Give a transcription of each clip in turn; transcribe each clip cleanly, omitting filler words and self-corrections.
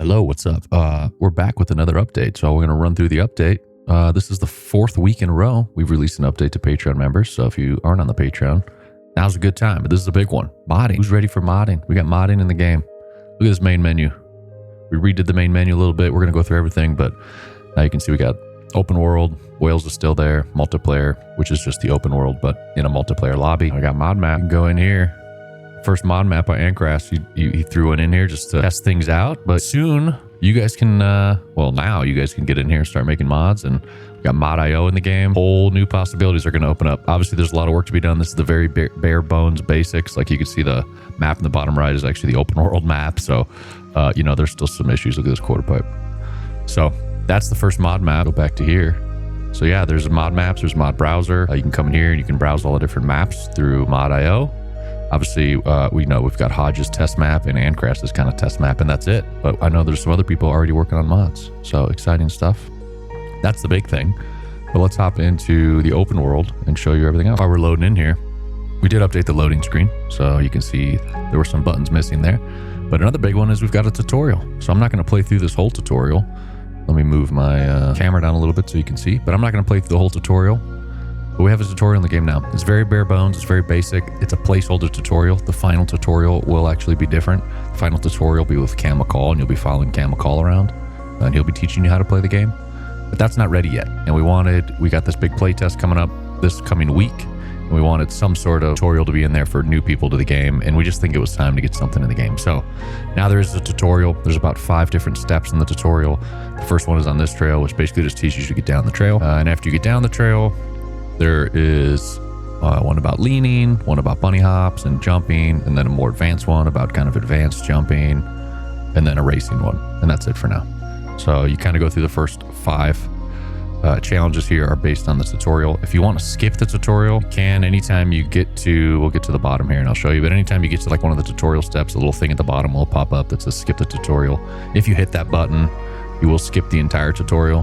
Hello, what's up? We're back with another update. So we're going to run through the update. This is the fourth week in a row we've released an update to Patreon members. So if you aren't on the Patreon, now's a good time. But this is a big one. Modding. Who's ready for modding? We got modding in the game. Look at this main menu. We redid the main menu a little bit. We're going to go through everything, but now you can see we got open world. Wales is still there. Multiplayer, which is just the open world, but in a multiplayer lobby. I got mod map. You can go in here. First mod map by Ancrast, he threw one in here just to test things out. But soon you guys can, now you guys can get in here and start making mods. And we got mod.io in the game. Whole new possibilities are going to open up. Obviously, there's a lot of work to be done. This is the very bare bones basics. Like you can see the map in the bottom right is actually the open world map. So, there's still some issues. Look at this quarter pipe. So that's the first mod map. Go back to here. So yeah, there's mod maps. There's mod browser. You can come in here and you can browse all the different maps through mod.io. Obviously, we know we've got Hodge's test map and Ancrast's kind of test map, and that's it. But I know there's some other people already working on mods. So exciting stuff. That's the big thing. But let's hop into the open world and show you everything else. While we're loading in here, we did update the loading screen. So you can see there were some buttons missing there. But another big one is we've got a tutorial. So I'm not going to play through this whole tutorial. Let me move my camera down a little bit so you can see. But I'm not going to play through the whole tutorial. But we have a tutorial in the game now. It's very bare bones. It's very basic. It's a placeholder tutorial. The final tutorial will actually be different. The final tutorial will be with Cam McCall, and you'll be following Cam McCall around, and he'll be teaching you how to play the game. But that's not ready yet. And we got this big play test coming up this coming week, and we wanted some sort of tutorial to be in there for new people to the game, and we just think it was time to get something in the game. So now there is a tutorial. There's about 5 different steps in the tutorial. The first one is on this trail, which basically just teaches you to get down the trail. And after you get down the trail, there is one about leaning, one about bunny hops and jumping, and then a more advanced one about kind of advanced jumping, and then a racing one. And that's it for now. So you kind of go through the first 5 challenges here are based on the tutorial. If you want to skip the tutorial, you can. Anytime you get to, we'll get to the bottom here and I'll show you, but anytime you get to like one of the tutorial steps, a little thing at the bottom will pop up that says skip the tutorial. If you hit that button, you will skip the entire tutorial.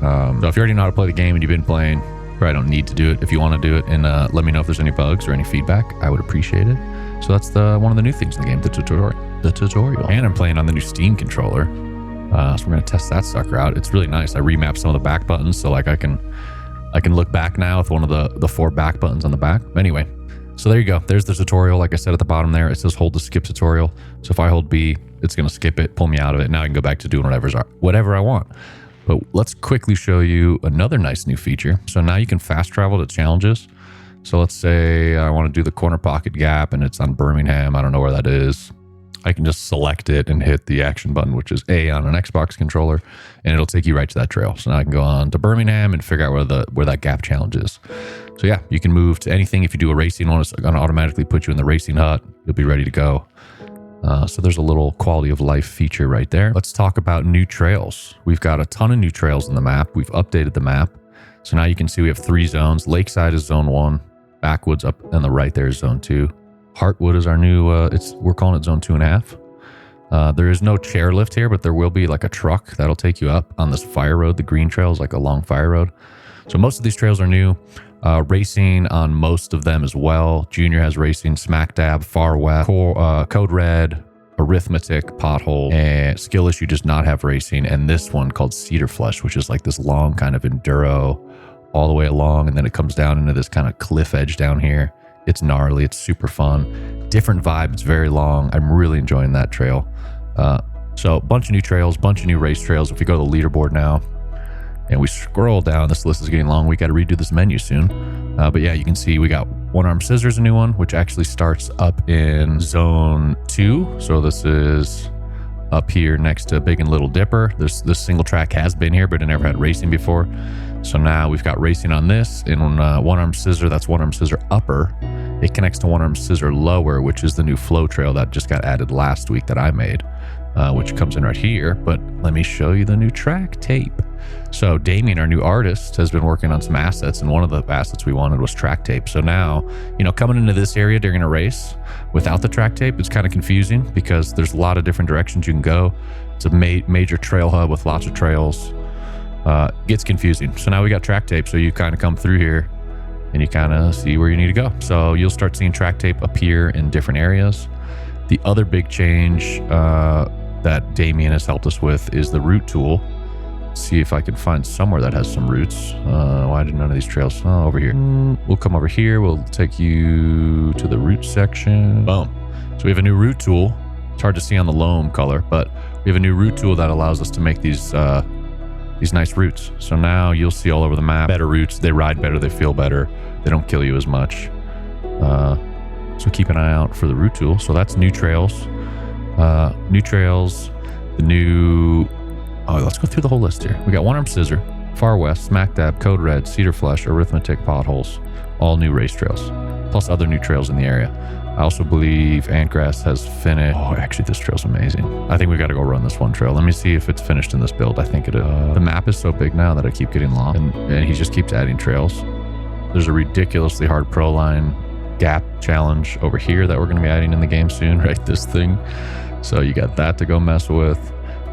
So if you already know how to play the game and you've been playing, probably don't need to do it. If you want to do it, and let me know if there's any bugs or any feedback, I would appreciate it. So that's one of the new things in the game, the tutorial. And I'm playing on the new Steam controller. So we're going to test that sucker out. It's really nice. I remapped some of the back buttons. So like I can look back now with one of the 4 back buttons on the back. Anyway, so there you go. There's the tutorial. Like I said at the bottom there, it says hold to skip tutorial. So if I hold B, it's going to skip it, pull me out of it. Now I can go back to doing whatever I want. But let's quickly show you another nice new feature. So now you can fast travel to challenges. So let's say I want to do the corner pocket gap and it's on Birmingham. I don't know where that is. I can just select it and hit the action button, which is A on an Xbox controller, and it'll take you right to that trail. So now I can go on to Birmingham and figure out where that gap challenge is. So yeah, you can move to anything. If you do a racing one, it's going to automatically put you in the racing hut. You'll be ready to go. So there's a little quality of life feature right there. Let's talk about new trails. We've got a ton of new trails in the map. We've updated the map. So now you can see we have 3 zones. Lakeside is zone 1. Backwoods up on the right there is zone 2. Heartwood is our new, we're calling it zone 2.5. There is no chairlift here, but there will be like a truck that'll take you up on this fire road. The green trail is like a long fire road. So most of these trails are new. Racing on most of them as well. Junior has racing, Smack Dab, Far West, Code Red, Arithmetic, Pothole, and Skill Issue does not have racing. And this one called Cedar Flush, which is like this long kind of enduro all the way along. And then it comes down into this kind of cliff edge down here. It's gnarly. It's super fun. Different vibe. It's very long. I'm really enjoying that trail. So a bunch of new trails, bunch of new race trails. If we go to the leaderboard now, and we scroll down, this list is getting long. We got to redo this menu soon. But yeah, you can see we got One Arm Scissors, a new one, which actually starts up in zone 2. So this is up here next to Big and Little Dipper. This single track has been here, but it never had racing before. So now we've got racing on this. And One Arm Scissor, that's One Arm Scissor Upper. It connects to One Arm Scissor Lower, which is the new flow trail that just got added last week that I made, which comes in right here. But let me show you the new track tape. So Damien, our new artist, has been working on some assets, and one of the assets we wanted was track tape. So now, coming into this area during a race without the track tape, it's kind of confusing because there's a lot of different directions you can go. It's a major trail hub with lots of trails. Gets confusing. So now we got track tape, so you kind of come through here and you kind of see where you need to go. So you'll start seeing track tape appear in different areas. The other big change that Damien has helped us with is the route tool. See if I can find somewhere that has some routes. Why did none of these trails? Oh, over here. We'll come over here. We'll take you to the route section. Boom. So we have a new route tool. It's hard to see on the loam color, but we have a new route tool that allows us to make these nice routes. So now you'll see all over the map better routes. They ride better. They feel better. They don't kill you as much. So keep an eye out for the route tool. So that's new trails. New trails. The new... Oh, let's go through the whole list here. We got One Arm Scissor, Far West, Smack Dab, Code Red, Cedar Flush, Arithmetic, Potholes. All new race trails. Plus other new trails in the area. I also believe Antgrass has finished. Oh, actually, this trail's amazing. I think we got to go run this one trail. Let me see if it's finished in this build. I think it is. The map is so big now that I keep getting lost, and he just keeps adding trails. There's a ridiculously hard pro line gap challenge over here that we're going to be adding in the game soon, right? This thing. So you got that to go mess with.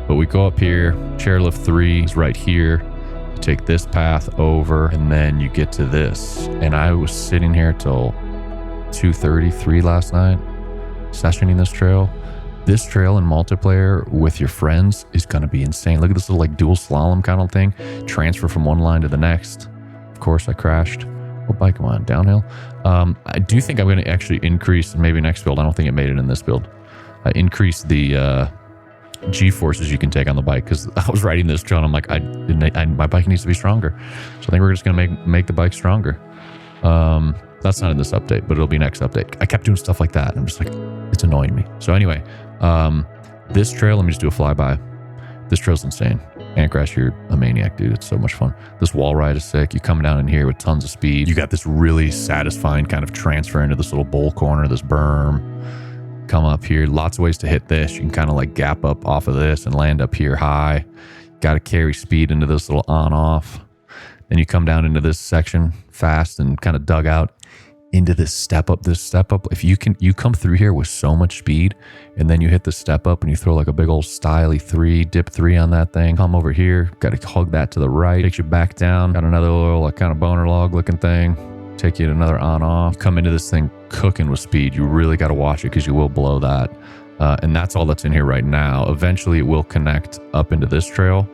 But we go up here. Chairlift 3 is right here. You take this path over, and then you get to this. And I was sitting here till 2:33 last night, sessioning this trail. This trail in multiplayer with your friends is going to be insane. Look at this little like dual slalom kind of thing. Transfer from one line to the next. Of course, I crashed. What bike am I on? Downhill. I do think I'm going to actually increase, maybe next build. I don't think it made it in this build. Increase the G-forces you can take on the bike, because I was riding this trail and I'm like, my bike needs to be stronger. So I think we're just going to make the bike stronger. That's not in this update, but it'll be next update. I kept doing stuff like that. And I'm just like, it's annoying me. So anyway, this trail, let me just do a flyby. This trail's insane. Antgrass, you're a maniac, dude. It's so much fun. This wall ride is sick. You come down in here with tons of speed. You got this really satisfying kind of transfer into this little bowl corner, this berm. Come up here. Lots of ways to hit this. You can kind of like gap up off of this and land up here high. Got to carry speed into this little on-off. Then you come down into this section fast and kind of dug out into this step up. If you come through here with so much speed, and then you hit the step up and you throw like a big old styly 3, dip 3 on that thing. Come over here, got to hug that to the right. Takes you back down. Got another little like kind of boner log looking thing. Take you to another on off. Come into this thing cooking with speed. You really got to watch it because you will blow that. And that's all that's in here right now. Eventually it will connect up into this trail.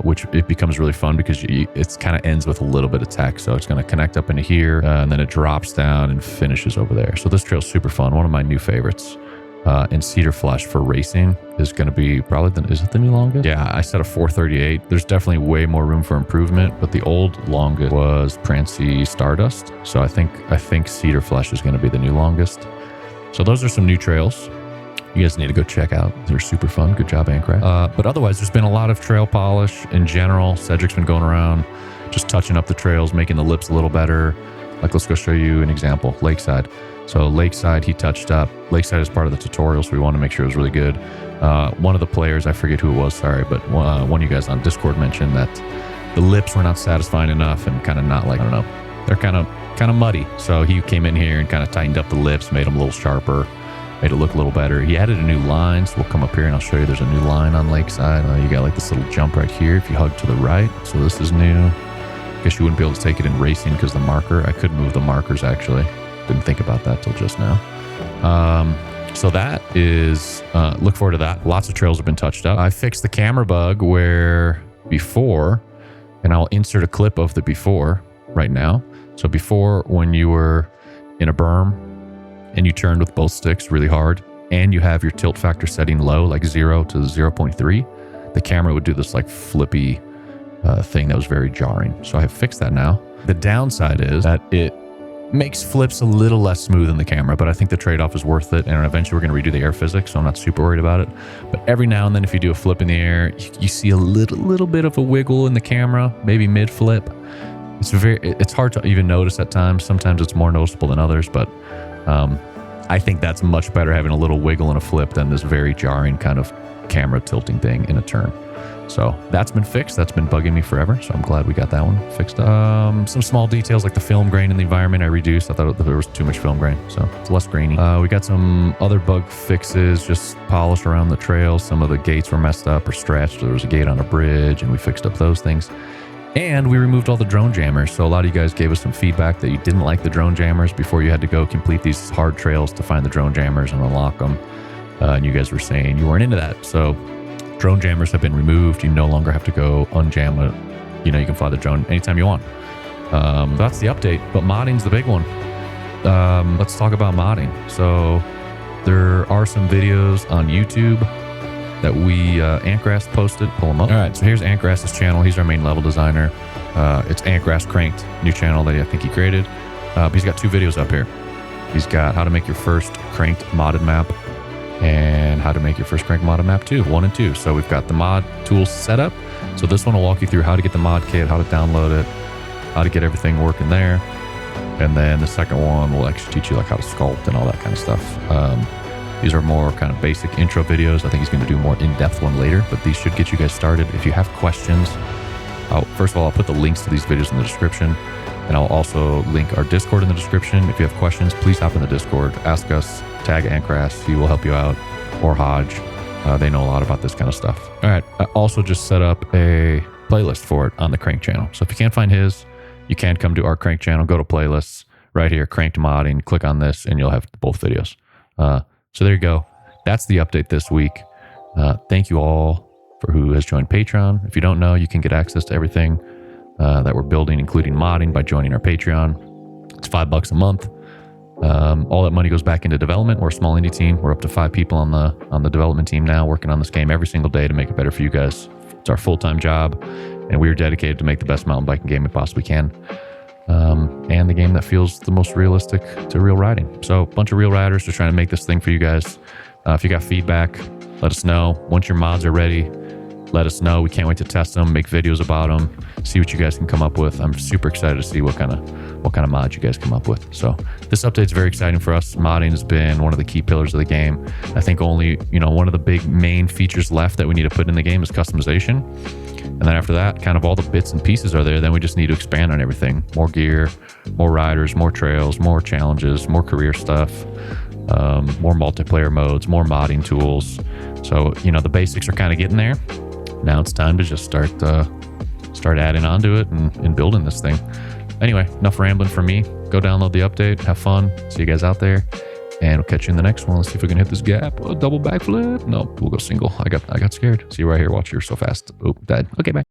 Which it becomes really fun because it kind of ends with a little bit of tech. So it's going to connect up into here, and then it drops down and finishes over there. So this trail's super fun. One of my new favorites. And Cedar Flush for racing is going to be probably is it the new longest? Yeah, I set a 438. There's definitely way more room for improvement, but the old longest was Prancy Stardust. So I think Cedar Flush is going to be the new longest. So those are some new trails you guys need to go check out. They're super fun. Good job, Antcraft. But otherwise, there's been a lot of trail polish in general. Cedric's been going around, just touching up the trails, making the lips a little better. Like, let's go show you an example. Lakeside. So Lakeside, he touched up. Lakeside is part of the tutorial, so we wanted to make sure it was really good. One of the players, I forget who it was, sorry, but one of you guys on Discord mentioned that the lips were not satisfying enough and kind of not like, I don't know, they're kind of muddy. So he came in here and kind of tightened up the lips, made them a little sharper, made it look a little better. He added a new line, so we'll come up here and I'll show you there's a new line on Lakeside. You got like this little jump right here if you hug to the right. So this is new. Guess you wouldn't be able to take it in racing because the marker, I could move the markers actually. Didn't think about that till just now. So that is, look forward to that. Lots of trails have been touched up. I fixed the camera bug where before, and I'll insert a clip of the before right now. So before, when you were in a berm and you turned with both sticks really hard and you have your tilt factor setting low, like 0 to 0.3, the camera would do this like flippy thing that was very jarring. So I have fixed that now. The downside is that it makes flips a little less smooth in the camera, but I think the trade-off is worth it. And eventually we're going to redo the air physics, so I'm not super worried about it. But every now and then, if you do a flip in the air, you see a little bit of a wiggle in the camera, maybe mid-flip. It's hard to even notice at times. Sometimes it's more noticeable than others, but I think that's much better having a little wiggle in a flip than this very jarring kind of camera tilting thing in a turn. So that's been fixed. That's been bugging me forever. So I'm glad we got that one fixed up. Some small details like the film grain in the environment I reduced. I thought there was too much film grain, so it's less grainy. We got some other bug fixes, just polished around the trail. Some of the gates were messed up or stretched. There was a gate on a bridge and we fixed up those things. And we removed all the drone jammers. So a lot of you guys gave us some feedback that you didn't like the drone jammers before you had to go complete these hard trails to find the drone jammers and unlock them. And you guys were saying you weren't into that. So drone jammers have been removed. You no longer have to go unjam it. You know, you can fly the drone anytime you want. That's the update, but modding's the big one. Let's talk about modding. So there are some videos on YouTube that we, Antgrass posted. Pull them up. All right, so here's Antgrass's channel. He's our main level designer. It's Antgrass Cranked, new channel that I think he created. But he's got 2 videos up here. He's got how to make your first cranked modded map and how to make your first cranked modded map too, 1 and 2. So we've got the mod tools set up. So this one will walk you through how to get the mod kit, how to download it, how to get everything working there. And then the second one will actually teach you like how to sculpt and all that kind of stuff. These are more kind of basic intro videos. I think he's going to do a more in-depth one later, but these should get you guys started. If you have questions, first of all, I'll put the links to these videos in the description, and I'll also link our Discord in the description. If you have questions, please hop in the Discord, ask us, tag Antgrass, he will help you out, or Hodge. They know a lot about this kind of stuff. All right, I also just set up a playlist for it on the Crank channel. So if you can't find his, you can come to our Crank channel, go to playlists, right here, Cranked Modding, click on this, and you'll have both videos. So there you go. That's the update this week. Thank you all for who has joined Patreon. If you don't know, you can get access to everything that we're building, including modding, by joining our Patreon. It's $5 a month. All that money goes back into development. We're a small indie team. We're up to 5 people on the development team now, working on this game every single day to make it better for you guys. It's our full-time job, and we are dedicated to make the best mountain biking game we possibly can. And the game that feels the most realistic to real riding. So a bunch of real riders just trying to make this thing for you guys. If you got feedback, let us know. Once your mods are ready, let us know. We can't wait to test them, make videos about them, see what you guys can come up with. I'm super excited to see what kind of mods you guys come up with. So this update's very exciting for us. Modding has been one of the key pillars of the game. I think only, one of the big main features left that we need to put in the game is customization. And then after that, kind of all the bits and pieces are there. Then we just need to expand on everything. More gear, more riders, more trails, more challenges, more career stuff, more multiplayer modes, more modding tools. So, the basics are kind of getting there. Now it's time to just start adding onto it and building this thing. Anyway, enough rambling from me. Go download the update. Have fun. See you guys out there. And we'll catch you in the next one. Let's see if we can hit this gap. Oh, double backflip. No, we'll go single. I got scared. See you right here. Watch, you're so fast. Oh, dead. Okay, bye.